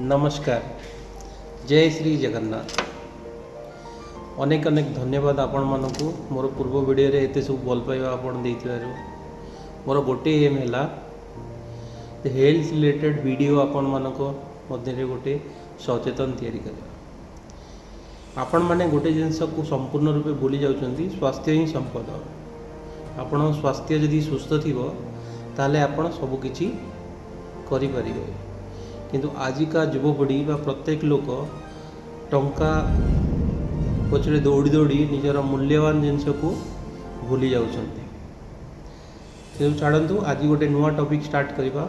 नमस्कार, जय श्री जगन्नाथ। अनेक अनेक धन्यवाद आपण मानकु मोर पूर्व वीडियो रे एते सब भल पाइबा आपण देइथिबारु। मोर गोटे एम हैला हेल्थ रिलेटेड वीडियो आपण मानको मध्य रे गोटे सचेतन तैयारी करबा। आपण माने गोटे जिंस को संपूर्ण रूपे भूली जाउछंती, स्वास्थ्य ही संपद। आपण स्वास्थ्य यदि सुस्थ थिबो ताले आपण सब किछि करि परिबे। किंतु आजिका युवपीढ़ी बा प्रत्येक लोक टंका पछरे दौड़ी दौड़ी निजर मूल्यवान जिनस को भूली जाउछंती। किंतु छाड़ंतु आज गोटे नुआ टॉपिक स्टार्ट करबा।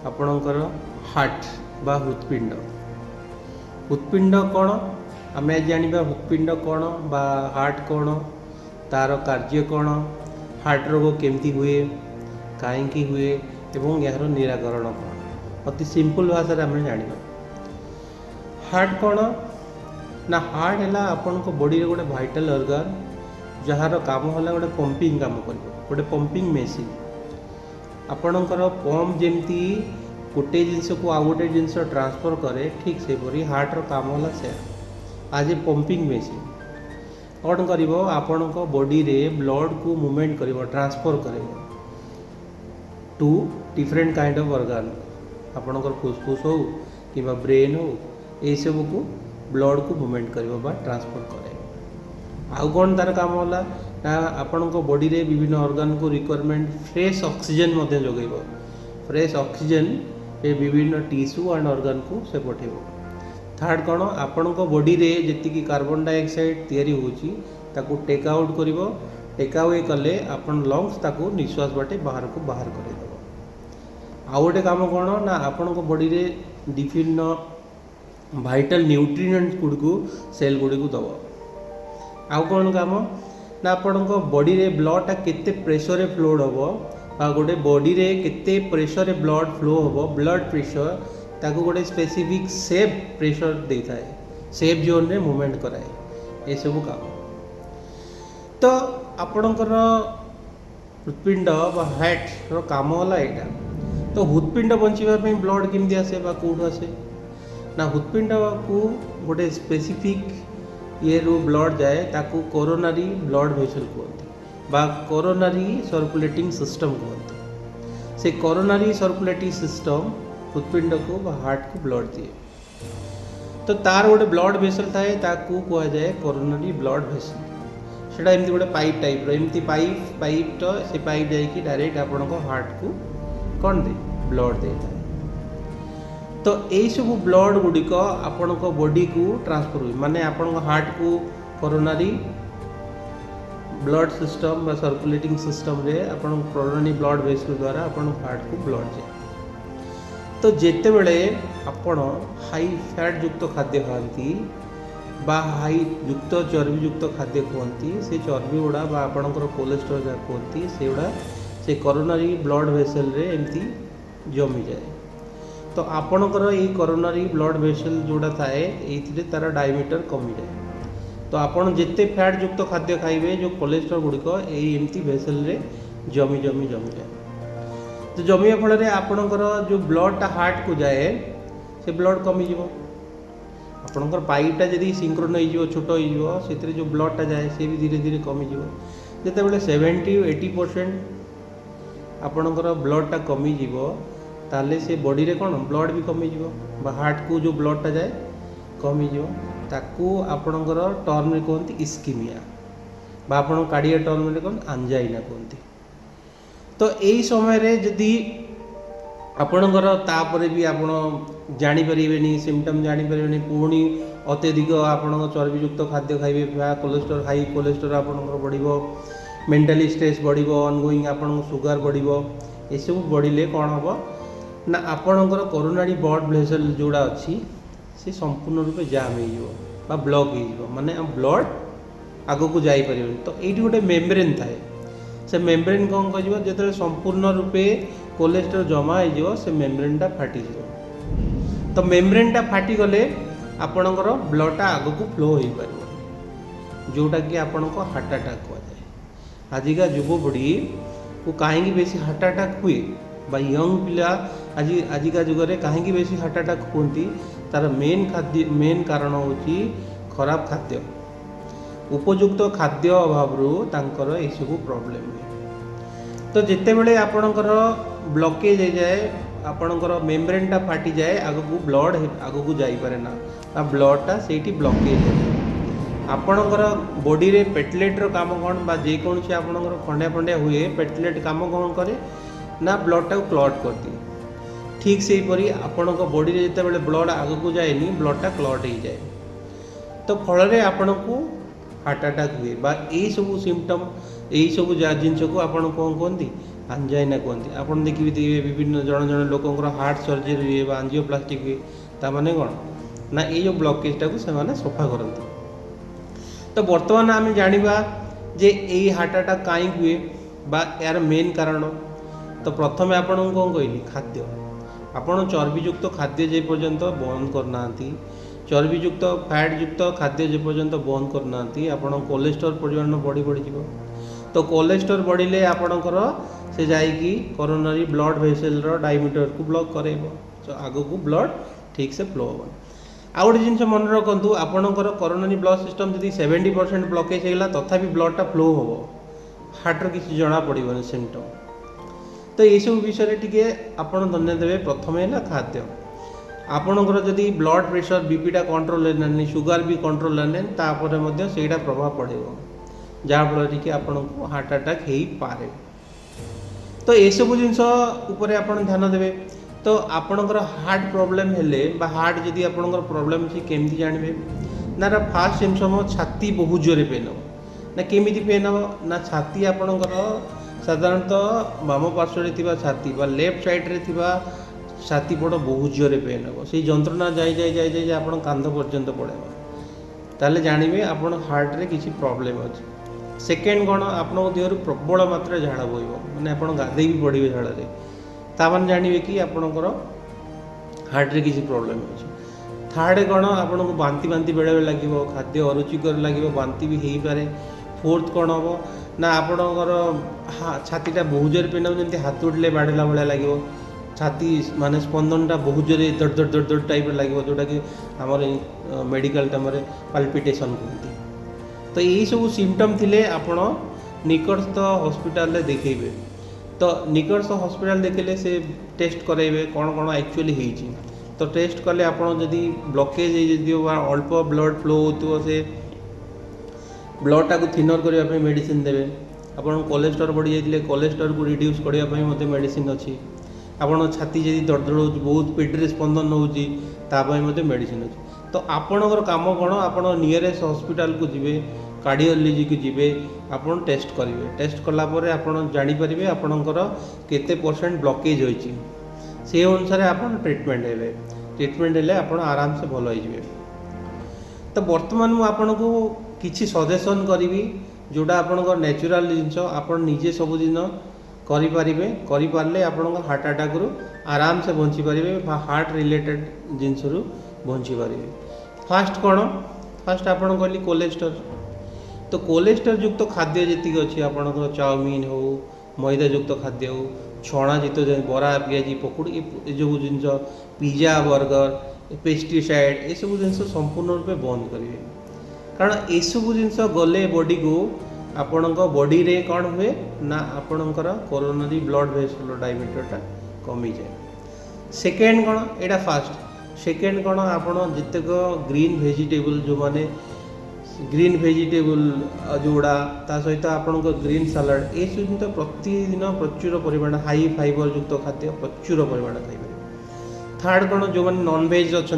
आपणकर हार्ट बा हृत्पिंड। हृत्पिंड कौन आम आज जानिबा। हृत्पिंड कौन बा हार्ट कौन, तार कार्य कौन, हार्ट रोग केमती हुए, काहेकि हुए एवं यार निराकरण कौन, अति सिंपल भाषा आम जाना। हार्ट कौन ना, हार्ट है आपण को बॉडी रे गोटे वाइटल ऑर्गन जार काम है गोटे पंपिंग काम कर, गोटे पंपिंग मेसीन। आपणकर पंप जमती गोटे जिनस को आउ गोटे जिनस ट्रांसफर करे, ठीक से परी हार्ट रो काम है से आज ए पंपिंग मेसीन कौन कर आपण बॉडी रे ब्लड को मूवमेंट कर, ट्रांसफर कर to different kind of organ. आपणकर फुसफुस हो कि ब्रेन हो, ये सब को ब्लड को मूवमेंट कर ट्रांसफर करे। आउ कौन तार काम होला ना, आपण बॉडी रे विभिन्न ऑर्गन को रिक्वायरमेंट फ्रेश ऑक्सीजन मध्य जोगेब। फ्रेश ऑक्सीजन ये विभिन्न टिश्यू एंड ऑर्गन को से पठेब। थर्ड कौन, आपण बॉडी रे जति कार्बन डाइऑक्साइड तैयारी होची ताको टेक आउट करिवो। टेक अवे कले आपण लंग्स ताको निश्वास बाटे बाहर को बाहर करेदेव। आउ गोटे काम कौन ना, आपण बॉडी रे विभिन्न वाइटल न्यूट्रिएंट्स गुड़ को सेल गुड़ी को दब। आउ कौन काम ना, आपण बॉडी रे ब्लड टा केते प्रेशर रे फ्लो हम, गोटे बॉडी रे केते प्रेशर रे ब्लड फ्लो हम, ब्लड प्रेशर ताको गोटे स्पेसिफिक सेफ प्रेशर देता है, सेफ जोन रे मूवमेंट कराए। ये सब काम तो आपणकर हृत्पिंड बा हार्ट रो काम होला एटा। तो हृत्पिंड बचाई ब्लड केमती आसे बा कौट आसे ना, हृत्पिंड को गोटे स्पेसिफिक ये रू ब्लड जाए ताकू कोरोनरी ब्लड वेसल कहते बा कोरोनरी सर्कुलेटिंग सिस्टम कहते। से कोरोनरी सर्कुलेटिंग सिस्टम हृत्पिंड को बा हार्ट को ब्लड दिए। तो तार गोटे ब्लड वेसल थाए ताकू कह जाए कोरोनरी ब्लड वेसल। सेटा एमती गोटे पाइप टाइप रो, एमती पाइप तो से पाइप जाइए डायरेक्ट आपण हार्ट को कौन दे ब्लड दे था। तो यही सब ब्लड गुड़िक आपण बॉडी को ट्रांसफर हुए, माने आपण हार्ट को कोरोनरी ब्लड सिस्टम बा सर्कुलेटिंग सिस्टम रे आपण कोरोनरी ब्लड वेसल द्वारा आपण हार्ट को ब्लड जाए। तो जेते बेले आपण हाई फैट युक्त खाद्य खाती बा हाई युक्त चर्बी युक्त खाद्य कहती, से चर्बी गुड़ा बा आपणकर कोलेस्ट्रॉल जहाँ कहती से गुड़ा से कोरोनरी ब्लड वेसल रे एमती जमी जाए। तो आपणकर ये कोरोनरी ब्लड वेसल जोड़ा थाए ये तार डायमीटर कमी जाए। तो आपण जिते फैट युक्त खाद्य खाइबे जो कोलेस्ट्रॉल गुड़िक एमती वेसल रे जमी जमी जमी जाए। तो जमिया फल आपणकर जो ब्लडटा हार्ट को जाए से ब्लड कमी जीवो। आपणकर पाइपटा जदि सिंक्रोनाइज हो छोट हो से जो ब्लडटा जाए से भी धीरे धीरे कमी जीवो। जिते 70-80% आपणकर ब्लडटा कमी जीवो ताले से बॉडी रे कौन ब्लड भी कमी जीवो बा हार्ट को जो ब्लडटा जाए कमी जीवो। ताकू आपणकर टर्म रे कहते इस्कीमिया बा आपण कार्डिया टर्म रे कौन एंजाइना कहते। तो यही समय रे जदि आपणकर तापरे भी आपण जानी परिबेनी, सिम्पटम जानी परिबेनी, पुणी अत्यधिक आपण चर्बी युक्त खाद्य खाइबे बा कोलेस्ट्रॉल हाई कोलेस्ट्रॉल आपणकर बढ़िबो, मेंटली स्ट्रेस बढ़िबो, ऑनगोइंग आपण सुगर बढ़िबो। ये सब बढ़िले कौन हम ना, आपणकर कोरोनरी ब्लड वेसल जोड़ा अच्छी से संपूर्ण रूपे जाम हो ब्लॉक हो, माने ब्लड आग को जाई परिबेनी। तो ये गोटे मेम्ब्रेन थाए, से मेम्ब्रेन कौन कर जो संपूर्ण रूपे कोलेस्ट्रॉल जमा हो से मेम्ब्रेनटा फाटी जाए। तो मेम्ब्रेनटा फाटी गले आपणकर ब्लडटा आग को फ्लो हो पार, जोटा कि आपण को हार्ट अटैक कहुए। आजिका युवपीढ़ी को कहीं बेसी हार्ट अटैक हुए बा यंग पिला आजिका जुगरे कहीं बेसी हार्ट अटैक होती तार मेन कारण होची खराब खाद्य उपयुक्त खाद्य अभाव तांकर ये सब प्रॉब्लम हुए। तो जिते बड़े आपणकर ब्लॉकेज हो जाए आपणकर मेम्ब्रेनटा फाटी जाए आगू ब्लड आगू जापे ना ब्लडटा से ब्लॉकेज हो जाए आपणकर बॉडी रे पेटलेट्र काम कौन बा जेकोसी आपणकर खंडिया फंडिया हुए पेटलेट काम कौन करे ना ब्लडटा क्लॉट कर दिए ठीक से हीपरी आपण बॉडी रे जिते बड़े ब्लड आगू जाएनी ब्लडटा क्लॉट हो जाए तो फल आपण को हार्ट अटैक हुए बा यही सब सिम्पटम यही सब जिनस को आपन कौन कहती आंजाइना कहती आपन देखिए विभिन्न जन जन लोकंर हार्ट सर्जरी हुए बा एंजियोप्लास्टिक हुए ताने कौन ना ये जो ब्लॉकेजटा को से सफा करते। तो बर्तमान आम जाना जे यही हार्ट अटैक कहीं हुए बा यार मेन कारण तो प्रथम आपन कौन कहली खाद्य आपन चर्बीयुक्त खाद्य जे पर्यंत बंद करना चर्बीयुक्त फैटयुक्त खाद्य जे पर्यंत बंद करना आपन कोलेस्ट्रॉल परिमाण बढ़ी बढ़ी तो कोलेस्ट्रॉल बढ़िले आपणकर से जाइकी कोरोनरी ब्लड वेसल डायमीटर को ब्लॉक करेब तो आग को ब्लड ठीक से फ्लो हो। आउ गोटे जिन मन रखु आपणकर कोरोनरी ब्लड सिस्टम जब 70% ब्लॉकेज होगा तथापि ब्लडटा फ्लो हो हार्टर किसी जना पड़े सिम्पटम। तो ये सब विषय टी आप धन्य देवे प्रथम है खाद्य आपणकर जदि ब्लड प्रेशर बीपीटा कंट्रोल ना सुगर भी कंट्रोल ना से प्रभाव पड़े जहाँफल कि आपन को हार्ट अटैक हो पारे। तो ये सब जिनस आप ध्यान देवे। तो आपणकर हार्ट प्रॉब्लम हेले बा हार्ट जदि आपणकर प्रॉब्लम अच्छी केमती जानवे ना फास्ट सिम्पटम छाती बहुत जोरे पेन हो ना केमिति पेन हो ना छाती आपणकर साधारणतः वाम पार्श्व छाती बा लेफ्ट साइड्रे छाती पट बहुत जोरे पेन हो से जंत्रणा जाए आप कांध पर्यंत पड़े ताले जानवे आप हार्ट रे किसी प्रॉब्लम अच्छे। सेकेंड कौन आप देह प्रबल मात्रा झाड़ बोब मैंने आप गाधे भी पड़े झाड़े तामान जानवे कि आपणकर हार्ट रे किसी प्रॉब्लम अच्छे। थर्ड कौन आपन को बांती बांती बेले बेले लगे खाद्य अरुचिकर लगे बांती भी हो पारे। फोर्थ कौन हम ना आपणकर छातीटा बहुत जोर पेन जमी हाथ उठले बाड़ेला भाया लगे छाती माने स्पंदनटा बहुत जोर दड़ दड़ दड़ दड़ टाइप लगे जोटा कि आमर मेडिकल टाइम पाल्पिटेशन कहते। तो यही सब सिम्पटम थिले आपण निकटस्थ हॉस्पिटल देखेबे। तो निकटस्थ हॉस्पिटल देखले से टेस्ट कराइबे कौन कौन एक्चुअली होईची। तो टेस्ट कले आपण जदि ब्लॉकेज हो अल्प ब्लड फ्लो हो से ब्लडटा को थिनर करने मेडिसिन देवे। आपन कोलेस्ट्रॉल बढ़ी जाइए कोलेस्ट्रॉल को रिड्यूस करने मेडिसिन अच्छी। आपन छाती जदि दर्द हो बहुत पेटे स्पंदन होती मेडिसिन अच्छी। तो आपणकर काम कौन आप नियरेस्ट हॉस्पिटल को जीवे कार्डियोलॉजी को जीवे आपन टेस्ट करेंगे। टेस्ट कलापर आप जानीपर आपणकर केते परसेंट ब्लॉकेज होती से अनुसार आप ट्रिटमेंट हेबे। ट्रिटमेंट हेले आप आराम से भल हो। तो बर्तमान मुझे आपन को किसी सजेसन करी जोड़ा आपणकर नेचुरल जिनस आप निजे सब दिन करें आप हार्ट अटैक रू आराम से बची पारे हार्ट रिलेटेड जिनस बची पारे। फास्ट कौन फास्ट आप कहली कोलेस्ट्रॉल। तो कोलेस्ट्रॉल युक्त खाद्य जी अच्छी आपणकर चाउमिन हो मैदा युक्त खाद्य हो छणाजित बरा पियाजी पकुड़ी ये जो जिन पिज्जा बर्गर पेस्टिसाइड ये सब जिन संपूर्ण रूपे बंद करेंगे कारण ये सब जिन गले बॉडी को आपण बॉडी रे कौन हुए ना आपणकर कोरोनरी ब्लड वेसल डायमीटरटा कमी जाए। सेकेंड कौन एटा फास्ट। सेकेंड कौन आपड़ जितक ग्रीन वेजिटेबल जो माने ग्रीन वेजिटेबल जोड़ा ता सहित आपण ग्रीन सालाड ये सब तो प्रतिदिन प्रचुर परिमाण हाई फाइबर युक्त खाद्य प्रचुर परिमाण खाई। थर्ड कौन जो मैंने नॉनवेज अच्छा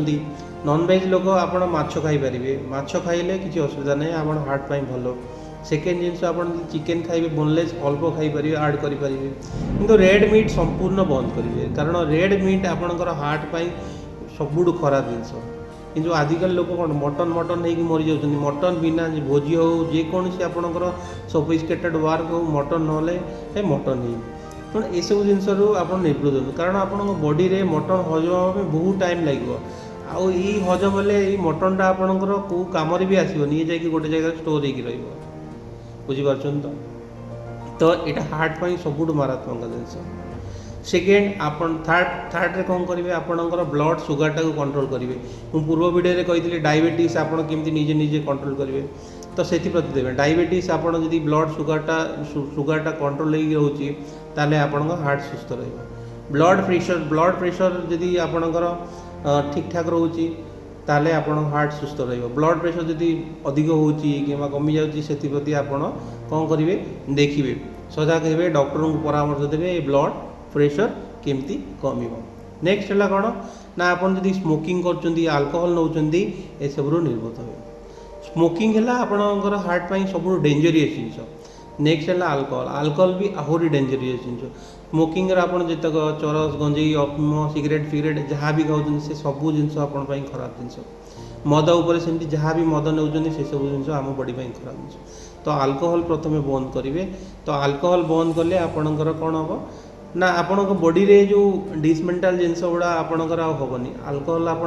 नॉनवेज लोक आप माछ खाईपारे माछ खाइले किसी असुविधा नहीं आप हार्ट पाई भल। सेकेंड जिनस आप चिकेन खाइबे बोनलेस अल्प खाईपारे आड करेंगे किंतु रेड मीट संपूर्ण बंद करेंगे कारण रेड मीट आपणकर हार्ट पाई सबुठ खराब जिनस। किंतु आजिकल लोक कौन मटन मटन नहीं मरी जाऊँ मटन बिना भोजी हो जेकोसी आपणकर सोफिस्टिकेटेड वर्क हो मटन ना मटन ही तेणु ये सब जिनस आप निवृत्त कारण आप बॉडी रे मटन हजम में बहुत टाइम लगे आउ ये हजम हेले मटनटा आपणकर कौ कम भी आसबनी ये जा गोटे जगह स्टोर हो बुझीपार। तो तो यहाँ हार्ट पर सब मारात्मक जिनस। सेकेंड आपण थर्ड कौन करेंगे आपणकर ब्लड सुगारटा को कंट्रोल करेंगे। मुझे पूर्व वीडियो कही डायबिटीज आपड़ केमती निजे निजे कंट्रोल करेंगे तो से प्रति देवे डायबिटीज आपड़ जब ब्लड सुगारटा कंट्रोल रोचे ताले आपण हार्ट सुस्थ रहा। ब्लड प्रेशर जदि आपणकर ठीक ठाक रोचे ताले आपण हार्ट सुस्थ रहा। ब्लड प्रेशर जदि अधिक होची कि कमी जाऊँगी से प्रति आपण कौन करेंगे देखिए सजग हे डॉक्टर को परामर्श देवे ब्लड प्रेशर केमती कम। नेक्स्ट है कौन ना आप स्मोकिंग कर अल्कोहल नौ ए सब निर्भर हो। स्मोकिंग है आपणकर हार्ट पर सब डेंजरियस जिन। नेक्स्ट है अल्कोहल भी आहरी डेंजरियस जिन। स्मोकिंग आप जितक चरस गंजेई अफीम सिगरेट फिगरेट जहाँ भी खाऊँ से सब जिन खराब जिन। मद उपर सेमती जहाँ भी मद नौ से सब जिन आम बॉडी खराब जिन। तो अल्कोहल प्रथम बंद करेंगे। तो अल्कोहल बंद कले आपणकर कौन हम ना आपण बॉडी रे जो डिसमेंटल जिनस गुड़ा आपणकर हेनी। अल्कोहल आप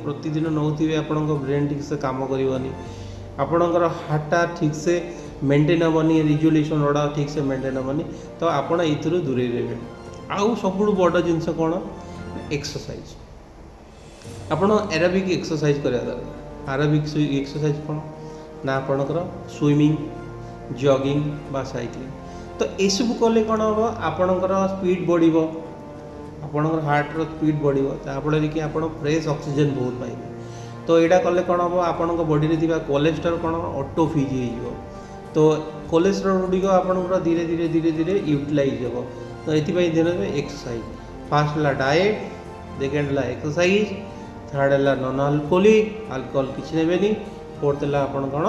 प्रतिदिन नौथे आपण ब्रेन ठीक से काम करनी आपणकर हार्टा ठीक से मेंटेन हेनी रिजोल्यूशन गुड़ा ठीक से मेंटेन हेनी। तो आपण ये दूरे रहे। आउ सब बड़ जिनस कौन एक्सरसाइज आपण एरोबिक एक्सरसाइज करा दरकार। एरोबिक एक्सरसाइज कौन ना आपणकर स्विमिंग जॉगिंग बा साइक्लिंग। तो ये सब कले कौन हम आपणकर स्पीड बढ़ आपणकर हार्टर स्पीड बढ़ जहाँफल कि आप फ्रेश ऑक्सीजन बहुत पाइबे। तो यहाँ कले कौन हम आपण बॉडी रे थिबा कोलेस्ट्रॉल कौन ऑटो फ्रीज हो। तो कोलेस्ट्रॉल गुड़िक आपणकर धीरे धीरे धीरे धीरे यूटिलाइज हो। तो ये दिन में एक्सरसाइज फास्ट है डाएट सेकेंड है एक्सरसाइज थर्ड है नॉन अल्कोहलिक अल्कोहल किसी नेबेनी फोर्थ है आपन कौन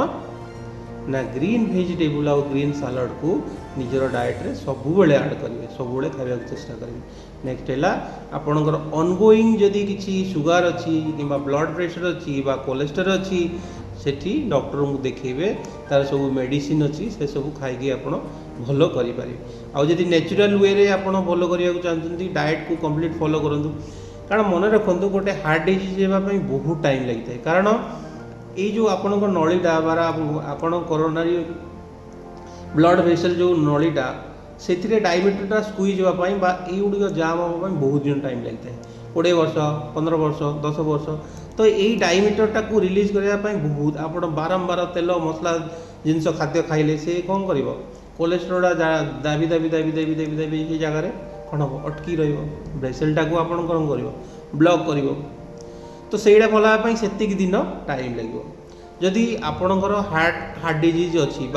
ना ग्रीन वेजिटेबल आउ ग्रीन सालाड को निजर डाएट रे सब बेले ऐड करेंगे सब बेले खावा चेष्टा करेंगे। नेक्स्ट है आपणकर ऑनगोइंग जदि किसी सुगार अच्छी कि ब्लड प्रेशर अच्छी कोलेस्ट्रॉल अच्छी सेठी डॉक्टर को देखेबे तार सब मेडिसिन अच्छी से सब खाई आप भल करें। आदि नेचुरल वे रे आप भल करने चाहते डाएट को कंप्लीट फॉलो करूँ। कारण मन रखु गोटे हार्ट डिजीज होगापी बहुत टाइम लगी है। कारण ये जो आपण नलीटा बारा आपण कोरोनारी ब्लड वेसल जो नलीटा से डायमीटरटा स्क्वीज होगापी युड़िक जाम होगा बहुत दिन टाइम लगी है 20 वर्ष 15 वर्ष 10 वर्ष। तो यही डायमीटरटा को रिलीज करने बहुत आप बारंबार तेल मसला जिनस खाद्य खाइले से कौन कर कोलेस्ट्रोल दाबी दाबी दाबी दाबी दाबी दाबी ये जगह कौन हम अटकी रेसलटा को आप कौन कर ब्लॉक कर। तो सहीटा भलापी से दिन टाइम लगे। जदि आपणकर हार्ट डिजीज अच्छी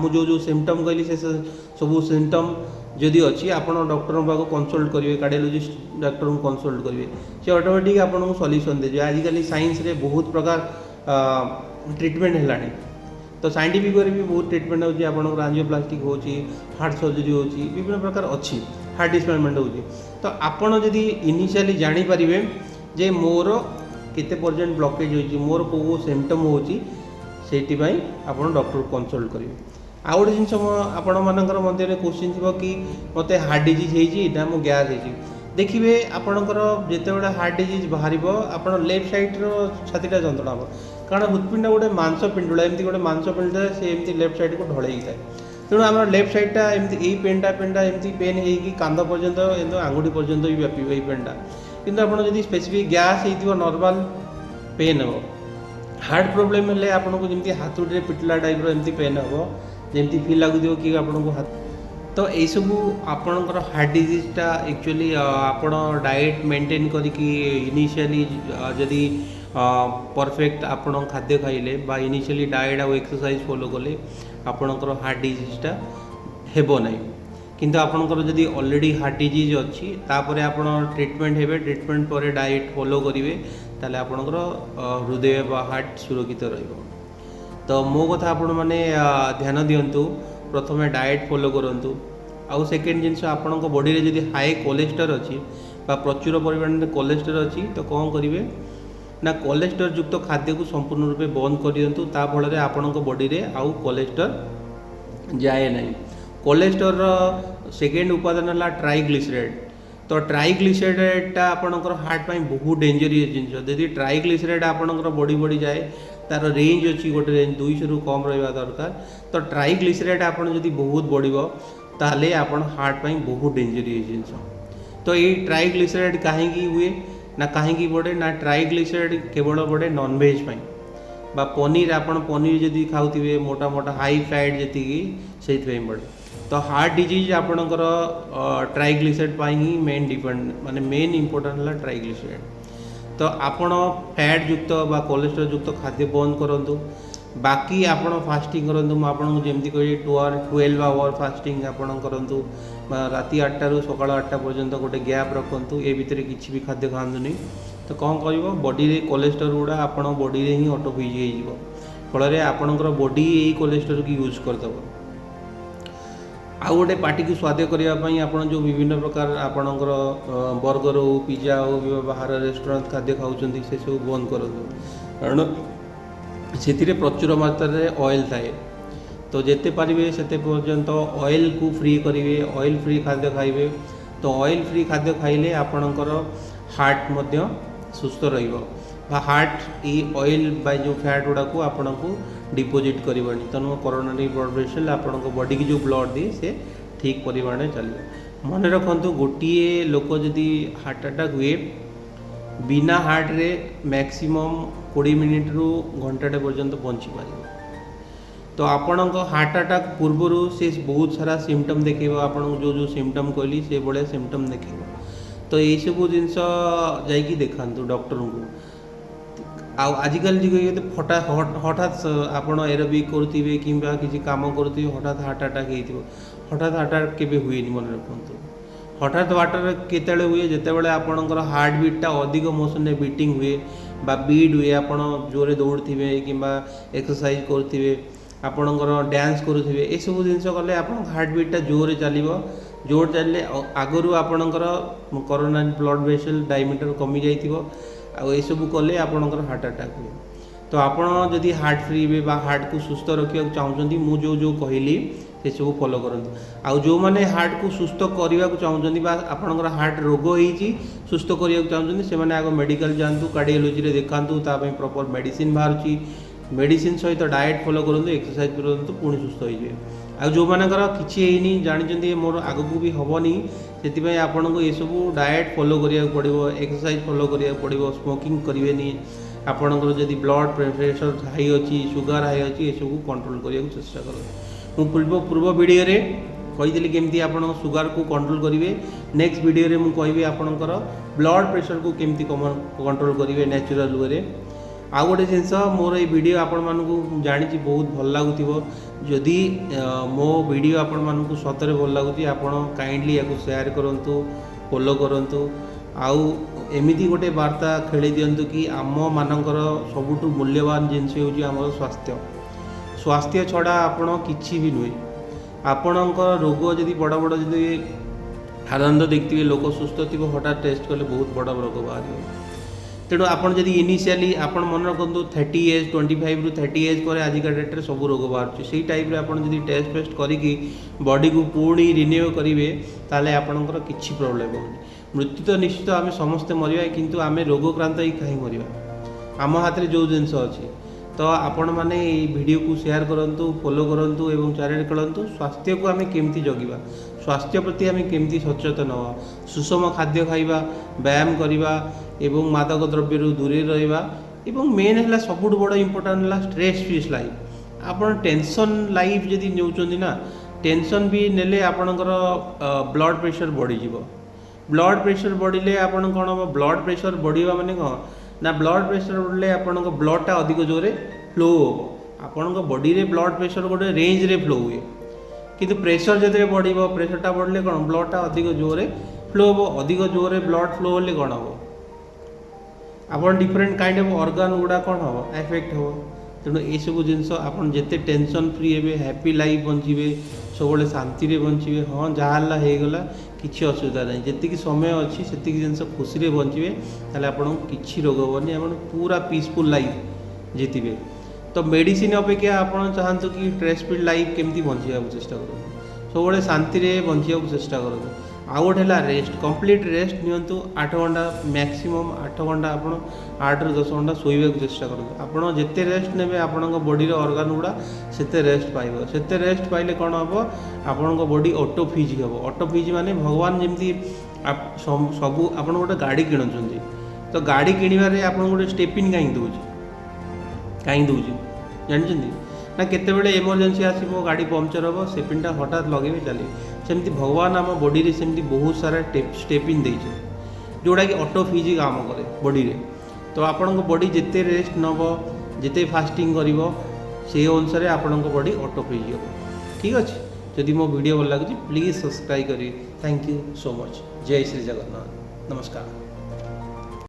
जो जो सिम्पटम कहली से सब सिम्पटम जदि अच्छी आप डॉक्टर पाक कंसल्ट करेंगे कार्डियोलॉजिस्ट डॉक्टर को कंसल्ट करेंगे से ऑटोमेटिक आपको सॉल्यूशन दे। आजिकल साइंस रे बहुत प्रकार ट्रीटमेंट है। तो साइंटिफिक वे भी बहुत ट्रीटमेंट होची आपणकर एंजियोप्लास्टिक होची हार्ट सर्जरी होची विभिन्न प्रकार अच्छी हार्ट डिस्प्लेसमेंट होची। तो आपड़ जदि इनिशियली जानी पारिबे जे मोर केते परसेंट ब्लॉकेज होची मोर को सिम्पटम होची सेठी पई आपन डॉक्टर को कंसल्ट करेंगे। आउ गोटे जिन आपण मानकर मध्य क्वेश्चन थी कि मते हार्ट डिजीज होती ना मो गैस होती। देखिए आपणकर जिते हार्ट डिजीज बाहर आप लेफ्ट साइड छातीटा जंत्रणा हम कारण हृत्पिंड गोटे मांस पिंडुला एमती गोटे मांस पिंडुला से एमती लेफ्ट साइड को ढल था। तेणु आम लेफ्ट साइडटा एमती यही पेनटा पेनटा एमती पेन होगी कांध पर्यंत आंगुठी पर्यंत भी व्यापी ये पेनटा। किंतु आप स्पेसिफिक गैस हो नॉर्मल पेन हम हार्ट प्रोब्लेम है आपको जमी हाथुटे पिटला टाइप एमती पेन हम जमी फील लगुव कि आपको हाथ। तो यही सब आपणकर हार्ट डिजीजटा एक्चुअली आपण डाएट मेंटेन करके इनिशियली जदि परफेक्ट आपण खाद्य खाइले बा इनिशियली डाएट आ एक्सरसाइज फॉलो कले आपणकर हार्ट डिजीजटा हेबो नहीं। किंतु आपणकर जदि ऑलरेडी हार्ट डिजीज अच्छी तापर आपण ट्रीटमेंट हेबे ट्रीटमेंट पर डाएट फॉलो करेंगे ताले आपणकर हृदय बा हार्ट सुरक्षित रहिबो। तो मो कथा आपण माने ध्यान दियंतु प्रथम डाएट फॉलो करंतु। आउ सेकेंड जिनस आपण बॉडी रे जदि हाई कोलेस्ट्रॉल अच्छी प्रचुर परिमाण में कोलेस्ट्रॉल अच्छी तो कौन करेंगे ना कोलेस्ट्रॉल युक्त खाद्य को संपूर्ण रूपे बंद कर दियंतु। ता फल रे आपण बॉडी रे आउ कोलेस्ट्रॉल जाए नहीं। कोलेस्ट्रॉल सेकेंड उपादान है ट्राइग्लिसराइड। तो ट्राइग्लिसराइडटा आपणकर हार्ट पाई बहुत डेंजरियस जिनस। यदि ट्राइग्लिसराइड आपणकर बॉडी बॉडी जाए तार रेंज अच्छी गोटे रेंज 200 रु कम रहा दरकार। तो ट्राइग्लिसराइड आपन जदि बहुत बढ़ ताहले आपण हार्ट पाई बहुत डेंजरियस जिनस। तो ये ट्राइग्लिसराइड कहीं हुए ना कहीं बढ़े ना ट्राइग्लिसराइड केवल बढ़े नॉनवेज पाई बा पनीर आपण पनीर जदि खाऊे मोटा मोटा हाई फ्राइड जी से बढ़े। तो हार्ट डिजीज आपणकर ट्राइग्लिसराइड ही मेन डिपेंड माने मेन इंपोर्टेंट है ट्राइग्लिसराइड। तो आपण फैट युक्त बा कोलेस्ट्रॉल युक्त खाद्य बंद करूँ। बाकी आपण फास्टिंग करूँ मुझे जमी कही 12 आवर फास्टिंग आपण करूँ राति 8 रु सकाल 8 पर्यंत गोटे गैप रखुँ ए भितर किसी भी खाद्य खातुनि। तो कौन कर बॉडी रे कोलेस्ट्रॉल गुड़ा आपण बॉडी रे ही ऑटोफाइज हो फल आपणकर बॉडी यही कोलेस्ट्रॉल की यूज करदेव। आउ गोटे पार्टी को स्वाद करने आप जो विभिन्न प्रकार आपणकर बर्गर हो पिज्जा हो बाहर रेस्टोरेंट खाद्य खाऊँ से सब बंद करूँ कारण से प्रचुर मात्रा में ऑयल थाए। तो जिते पारे से पर्यंत ऑयल को फ्री करेंगे ऑयल फ्री खाद्य खाइबे। तो ऑयल फ्री खाद्य खाइले आपणकर हार्ट मध्य सुस्थ रहा हार्ट ये ऑयल बाय जो फैट गुड़ा को आपण को डिपोजिट करनी तेणु कोरोनरी ब्लड वेसल आपण बॉडी की जो ब्लड दिए से ठीक परिमाण में चलिए। मन रखु गोटे लोक जदि हार्ट अटैक हुए बिना हार्ट रे मैक्सिमम 20 मिनिट रु घंटाटे पर्यंत बंची पार। तो आपण हार्ट अटैक पूर्वर से बहुत सारा सिम्पटम देखेब आपन जो जो सिम्पटम कहली से भाया सिम्पटम देखेब। तो ये सब जिनस जाकि देखातु डॉक्टर को। आजिकल फटा हठात आपड़ एरोबिक करुवे कि किसी कम करुवे हठात हार्ट अटैक हो हठात हार्ट अटैक केबे हुए मन रखु। हठात हार्ट अटैक केतले हुए जितेबाला आपणकर हार्ट बीटा अधिक मोशन बीटिंग हुए बा बीड हुए आप जोरे दौड़े कि एक्सरसाइज करुवे आपणकर डांस करुवे ये सब जिन कले आप हार्ट बीटा जोरे चलो जोर चलिए आगु आपणकर कोरोना ब्लड वेसल डायमीटर कमी जाइथिबो आ ये सब कले आपणकर हार्ट अटैक हुए। तो आपण जदि हार्ट फ्री हे बा हार्ट को सुस्थ रखा चाहूँगी मु जो जो कहली से सब फॉलो करंतु। आउ जो माने हार्ट को सुस्थ करने को चाहूँगी बा आपणकर हार्ट रोग होईची सुस्थ करने को चाहूँगी से माने आगो मेडिकल जातु कार्डियोलॉजी रे देखांतु तापई प्रॉपर मेडिसिन बाहरची मेडिसिन सहित डाएट फॉलो करूँ एक्सरसाइज करूँ पुणी सुस्थ हो जाए। आ जो मानकर किसी जानते मोर आग को भी हेनी से आपन को ये सब डाएट फॉलो करिया पड़ो एक्सरसाइज फॉलो करिया पड़ो स्मोकिंग करेनि आपणकर जदि ब्लड प्रेशर हाई अच्छी सुगर हाई अच्छी ये सब कंट्रोल करने को चेष्टा कर। पूर्व वीडियो रे कही केमती आप सुगर को कंट्रोल करेंगे। नेक्स्ट वीडियो रे मुझे कहि आपणकर ब्लड प्रेशर को केमती कंट्रोल करेंगे नेचुरल वे। आउ गोटे जिनस मोर ये वीडियो आपण मानकु जानी बहुत भल लगुव जदि मो वीडियो आपण मानकु सतरे भल लगुच आपण काइंडली या शेयर करंतु फॉलो करंतु। आउ एमिति गोटे वार्ता खेली दिंतु कि आम मानकर सबुठु मूल्यवान जिनस होउची हमर स्वास्थ्य। स्वास्थ्य छड़ा आपण किछि भी नुहे आपणकर रोग जदि बड़ बड़ जदि आनंद देखते लोक सुस्थ थी हठात टेस्ट कले बहुत बड़ रोग बाहर। तेणु आपड़ जदि इनिशियली आप मन रखु 30 एज 25 रु 30 एज पर आजिका डेट्रे सब रोग बाहर से टाइप जब टेस्ट फेस्ट करी बॉडी को पुणी रिन्यू करेंगे ताले आपणकर किसी प्रोब्लेम हो। मृत्यु तो निश्चित आम समस्ते मरिया किंतु आम रोगक्रांत ही कहीं मरिया आम हाथ में जो जिनस अच्छी। तो आपण मैंने वीडियो को शेयर करूँ फॉलो करूँ एवं चारिट खेलतु। स्वास्थ्य को आम केमती जगिबा स्वास्थ्य प्रति आम केमती सचेतन हवा सुषम खाद्य खाइबा व्यायाम करवा एवं मादक द्रव्य दूरे रहिबा एवं मेन है सबुठ बड़ इम्पोर्टाट है स्ट्रेस फ्री लाइफ। आपन टेंशन लाइफ जदि नौचंदी ना टेंशन भी नेले आपणकर ब्लड प्रेशर बढ़ी जीवो। ब्लड प्रेशर बढ़िले आपन कौन हम ब्लड प्रेशर बढ़िया माने कौन ना ब्लड प्रेशर बढ़ले आपन ब्लडटा अधिक जोरे फ्लो हम आपण बॉडी रे ब्लड प्रेशर गोटे रेंज रे फ्लो हुए किंतु प्रेशर जब बढ़ प्रेशरटा बढ़ले कौन ब्लडटा अधिक जोरे फ्लो हम अधिक जोरे ब्लड फ्लो हेल्ले कौन हम आपन डिफरेंट काइंड ऑफ ऑर्गन गुड़ा कौन हम एफेक्ट हम। तेणु ये सब जिनस आप जिते टेंशन फ्री हे हैप्पी लाइफ बंचे सब शांति बंचे हाँ जहाँ होगला किसी असुविधा ना जी समय अच्छी से जिन खुशी बंचे ताले आपन किसी रोग हेनी आप पूरा पीसफुल लाइफ जीतबे। तो मेडिसिन अपेक्षा आप चाहतु कि स्ट्रेस फ्री लाइफ केमती बंचा चेष्टा करूँ सब शांति बंचा चेष्टा करूँ। आउ गोटे है रेस्ट कंप्लीट रेस्ट नियंतु 8 घंटा मैक्सिमम 8 घंटा आप 8 ରୁ 10 घंटा शोवा चेष्टा करूँ आपड़ जिते रेस्ट ने आपण बॉडी ऑर्गन गुड़ा से रेस्ट पाइब से रेस्ट पाइले कौन हम आपण बॉडी ऑटोफिज हम ऑटोफिज माने भगवान जमी सबू आप गोटे गाड़ी किणुंट तो गाड़ी किणवे आप गोटे स्टेपिन कहीं दूँ जानते ना केतेबेले इमरजेंसी आसो गाड़ी पंक्चर हम स्टेपिनटा हठात लगे चलिए सेमती भगवान आम बॉडी रे सेमती बहुत सारा स्टेपिन देते जोड़ा कि ऑटोफिज काम करे बॉडी रे तो आपण बॉडी जिते रेस्ट नब जिते फास्टिंग कर से अनुसार आपण बॉडी ऑटोफिज हम ठीक अच्छे जदि मो वीडियो भल लगे प्लीज़ सब्सक्राइब करिए थैंक यू सो मच जय श्री जगन्नाथ नमस्कार।